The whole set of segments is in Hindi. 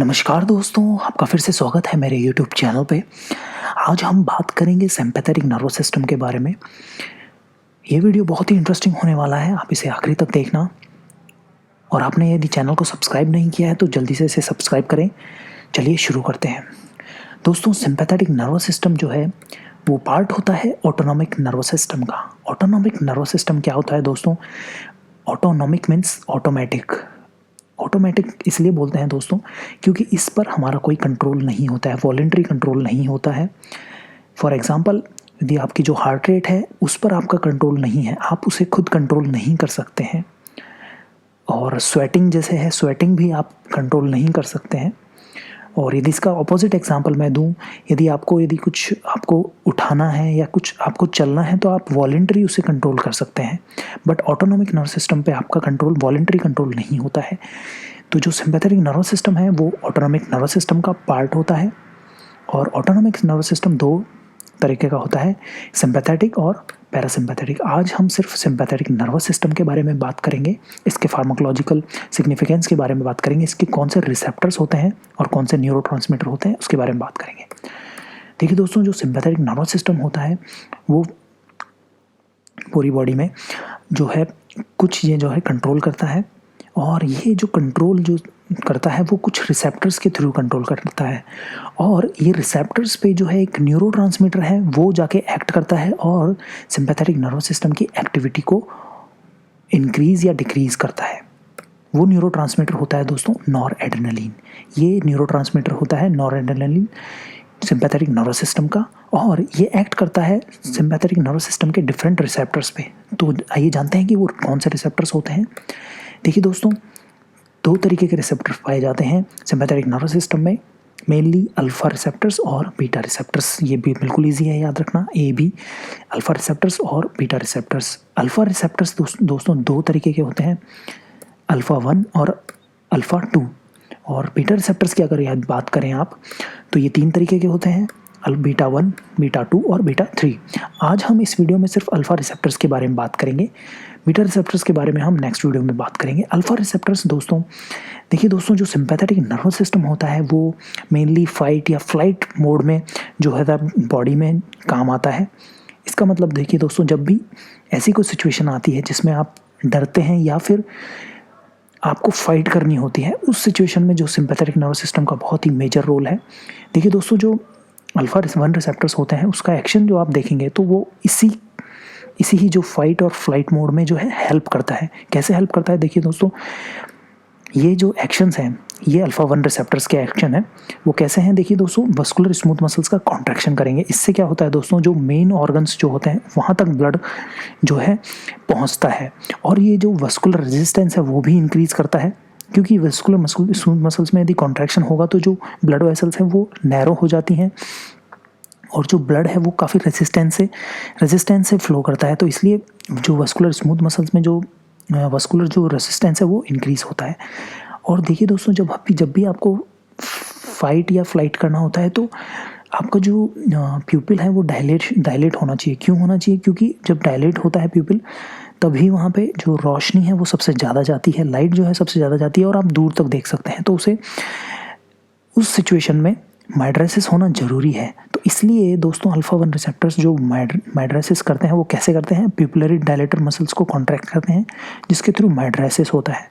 नमस्कार दोस्तों, आपका फिर से स्वागत है मेरे YouTube चैनल पे। आज हम बात करेंगे सिंपैथेटिक नर्वस सिस्टम के बारे में। ये वीडियो बहुत ही इंटरेस्टिंग होने वाला है, आप इसे आखिरी तक देखना। और आपने यदि चैनल को सब्सक्राइब नहीं किया है तो जल्दी से इसे सब्सक्राइब करें। चलिए शुरू करते हैं। दोस्तों, सिंपैथेटिक नर्वस सिस्टम जो है वो पार्ट होता है ऑटोनॉमिक नर्वस सिस्टम का। ऑटोनॉमिक नर्वस सिस्टम क्या होता है दोस्तों? Autonomic means automatic. ऑटोमेटिक इसलिए बोलते हैं दोस्तों क्योंकि इस पर हमारा कोई कंट्रोल नहीं होता है, वॉलेंट्री कंट्रोल नहीं होता है। फॉर एग्जांपल, यदि आपकी जो हार्ट रेट है उस पर आपका कंट्रोल नहीं है, आप उसे खुद कंट्रोल नहीं कर सकते हैं। और स्वेटिंग जैसे है, स्वेटिंग भी आप कंट्रोल नहीं कर सकते हैं। और यदि इसका ऑपोजिट एग्जांपल मैं दूं, यदि कुछ आपको उठाना है या कुछ आपको चलना है तो आप वॉलेंट्री उसे कंट्रोल कर सकते हैं। बट ऑटोनॉमिक नर्वस सिस्टम पे आपका कंट्रोल, वॉलेंट्री कंट्रोल नहीं होता है। तो जो सिंपैथेटिक नर्वस सिस्टम है वो ऑटोनॉमिक नर्वस सिस्टम का पार्ट होता है। और ऑटोनॉमिक नर्वस सिस्टम दो तरीके का होता है, सिंपैथेटिक और पैरासिम्पैथेटिक। आज हम सिर्फ सिंपैथेटिक नर्वस सिस्टम के बारे में बात करेंगे, इसके फार्माकोलॉजिकल सिग्निफिकेंस के बारे में बात करेंगे, इसके कौन से रिसेप्टर्स होते हैं और कौन से न्यूरोट्रांसमीटर होते हैं उसके बारे में बात करेंगे। देखिए दोस्तों, जो सिंपैथेटिक नर्वस सिस्टम होता है वो पूरी बॉडी में जो है कुछ चीज़ें जो है कंट्रोल करता है। और ये जो कंट्रोल जो करता है वो कुछ रिसेप्टर्स के थ्रू कंट्रोल करता है। और ये रिसेप्टर्स पे जो है एक न्यूरोट्रांसमीटर है वो जाके एक्ट करता है और सिंपैथेटिक नर्वस सिस्टम की एक्टिविटी को इंक्रीज या डिक्रीज करता है। वो न्यूरोट्रांसमीटर होता है दोस्तों नॉरएड्रेनालिन। ये न्यूरोट्रांसमीटर होता है नॉरएड्रेनालिन सिंपैथेटिक नर्वस सिस्टम का, और ये एक्ट करता है सिंपैथेटिक नर्वस सिस्टम के डिफरेंट रिसेप्टर्स पे। तो आइए जानते हैं कि वो कौन से रिसेप्टर्स होते हैं। देखिए दोस्तों, दो तरीके के रिसेप्टर्स पाए जाते हैं सिंपैथेटिक नर्वस सिस्टम में, मेनली अल्फा रिसेप्टर्स और बीटा रिसेप्टर्स। ये भी बिल्कुल ईजी है याद रखना, ए बी, अल्फा रिसेप्टर्स और बीटा रिसेप्टर्स। अल्फा रिसेप्टर्स दोस्तों दो तरीके के होते हैं, अल्फा 1 और अल्फा 2। और बीटा रिसेप्टर्स की अगर याद बात करें आप तो ये तीन तरीके के होते हैं, बीटा 1, बीटा 2 और बीटा 3। आज हम इस वीडियो में सिर्फ अल्फा रिसेप्टर्स के बारे में बात करेंगे, बीटा रिसेप्टर्स के बारे में हम नेक्स्ट वीडियो में बात करेंगे। अल्फा रिसेप्टर्स दोस्तों, देखिए दोस्तों, जो सिंपैथेटिक नर्वस सिस्टम होता है वो मेनली फाइट या फ्लाइट मोड में जो है बॉडी में काम आता है। इसका मतलब देखिए दोस्तों, जब भी ऐसी कोई सिचुएशन आती है जिसमें आप डरते हैं या फिर आपको फाइट करनी होती है, उस सिचुएशन में जो सिंपैथेटिक नर्वस सिस्टम का बहुत ही मेजर रोल है। देखिए दोस्तों, जो अल्फा 1 रिसेप्टर्स होते हैं उसका एक्शन जो आप देखेंगे तो वो इसी ही जो फाइट और फ्लाइट मोड में जो है हेल्प करता है। कैसे हेल्प करता है? देखिए दोस्तों, ये जो एक्शंस हैं, ये अल्फा 1 रिसेप्टर्स के एक्शन है। वो कैसे हैं? देखिए दोस्तों, वस्कुलर स्मूथ मसल्स का कॉन्ट्रैक्शन करेंगे। इससे क्या होता है दोस्तों, जो मेन ऑर्गन्स जो होते हैं वहाँ तक ब्लड जो है पहुँचता है। और ये जो वस्कुलर रेजिस्टेंस है वो भी इंक्रीज करता है, क्योंकि वस्कुलर स्मूथ मसल्स में यदि कॉन्ट्रैक्शन होगा तो जो ब्लड वेसल्स हैं वो नैरो हो जाती हैं और जो ब्लड है वो काफ़ी रेजिस्टेंस से फ्लो करता है। तो इसलिए जो वस्कुलर स्मूथ मसल्स में जो वस्कुलर जो रेजिस्टेंस है वो इंक्रीज होता है। और देखिए दोस्तों, जब भी आपको फाइट या फ्लाइट करना होता है तो आपका जो प्यूपिल है वो डायलेट होना चाहिए। क्यों होना चाहिए? क्योंकि जब डायलेट होता है प्यूपिल तभी वहाँ पे जो रोशनी है वो सबसे ज़्यादा जाती है, लाइट जो है सबसे ज़्यादा जाती है और आप दूर तक देख सकते हैं। तो उस सिचुएशन में माइड्रेसिस होना ज़रूरी है। तो इसलिए दोस्तों अल्फा 1 रिसेप्टर्स जो माइड्रेसिस करते हैं वो कैसे करते हैं? प्यूपिलरी डायलेटर मसल्स को कॉन्ट्रैक्ट करते हैं जिसके थ्रू माइड्रेसिस होता है।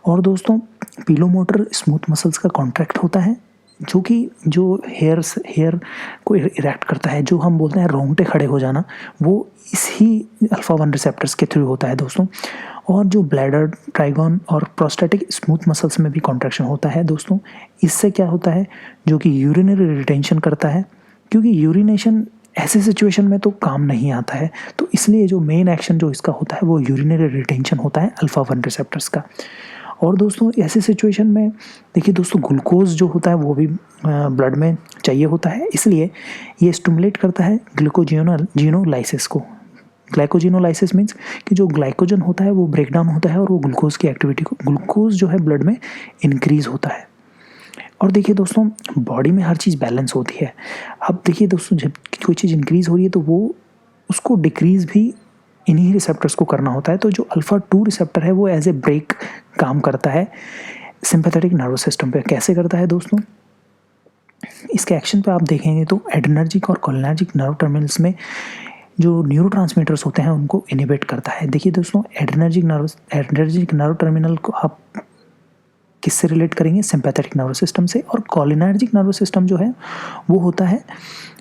और दोस्तों पिलोमोटर स्मूथ मसल्स का कॉन्ट्रैक्ट होता है जो हेयर को इरेक्ट करता है, जो हम बोलते हैं रोंगटे खड़े हो जाना, वो इसी अल्फा 1 रिसेप्टर्स के थ्रू होता है दोस्तों। और जो ब्लैडर, ट्राइगोन और प्रोस्टेटिक स्मूथ मसल्स में भी कॉन्ट्रैक्शन होता है दोस्तों। इससे क्या होता है? जो कि यूरिनरी रिटेंशन करता है, क्योंकि यूरिनेशन ऐसे सिचुएशन में तो काम नहीं आता है। तो इसलिए जो मेन एक्शन जो इसका होता है वो यूरिनरी रिटेंशन होता है अल्फा 1 रिसेप्टर्स का। और दोस्तों ऐसे सिचुएशन में देखिए दोस्तों, ग्लूकोज जो होता है वो भी ब्लड में चाहिए होता है, इसलिए ये स्टिमुलेट करता है ग्लूकोजिनोलाइसिस को। ग्लाइकोजिनोलाइसिस मीन्स कि जो ग्लाइकोजन होता है वो ब्रेक डाउन होता है और वो ग्लूकोज की एक्टिविटी को, ग्लूकोज जो है ब्लड में इंक्रीज होता है। और देखिए दोस्तों, बॉडी में हर चीज़ बैलेंस होती है। अब देखिए दोस्तों, जब कोई चीज़ इंक्रीज हो रही है तो वो उसको डिक्रीज भी इन्हीं रिसेप्टर्स को करना होता है। तो जो अल्फा 2 रिसेप्टर है वो एज ए ब्रेक काम करता है सिंपैथेटिक नर्वस सिस्टम पे कैसे करता है दोस्तों। इसके एक्शन पे आप देखेंगे तो एड्रेनर्जिक और कोलिनर्जिक नर्व टर्मिनल्स में जो न्यूरोट्रांसमीटर्स होते हैं उनको इनहिबिट करता है। देखिए दोस्तों, एड्रेनर्जिक नर्व टर्मिनल को आप किससे रिलेट करेंगे, सिंपैथेटिक नर्वस सिस्टम से, और कोलिनर्जिक नर्वस सिस्टम जो है वो होता है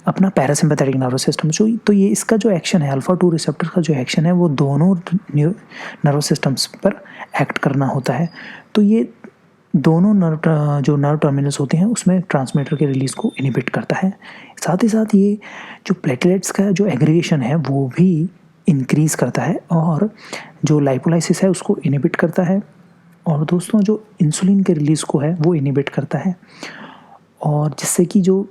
अपना पैरासिम्पैथेटिक नर्वस सिस्टम। जो तो ये इसका जो एक्शन है, अल्फा 2 रिसेप्टर का जो एक्शन है वो दोनों नर्वस सिस्टम्स पर एक्ट करना होता है। तो ये दोनों जो नर्व टर्मिनल्स होते हैं उसमें ट्रांसमीटर के रिलीज को इनहिबिट करता है। साथ ही साथ ये जो प्लेटलेट्स का जो एग्रीगेशन है वो भी इंक्रीज करता है और जो लाइपोलाइसिस है उसको इनहिबिट करता है। और दोस्तों जो इंसुलिन के रिलीज़ को है वो इनहिबिट करता है, और जिससे कि जो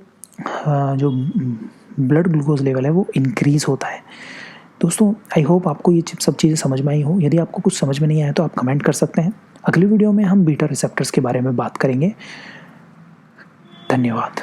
ब्लड ग्लूकोज लेवल है वो इंक्रीज़ होता है। दोस्तों आई होप आपको ये सब चीज़ें समझ में आई हो। यदि आपको कुछ समझ में नहीं आया तो आप कमेंट कर सकते हैं। अगली वीडियो में हम बीटा रिसेप्टर्स के बारे में बात करेंगे। धन्यवाद।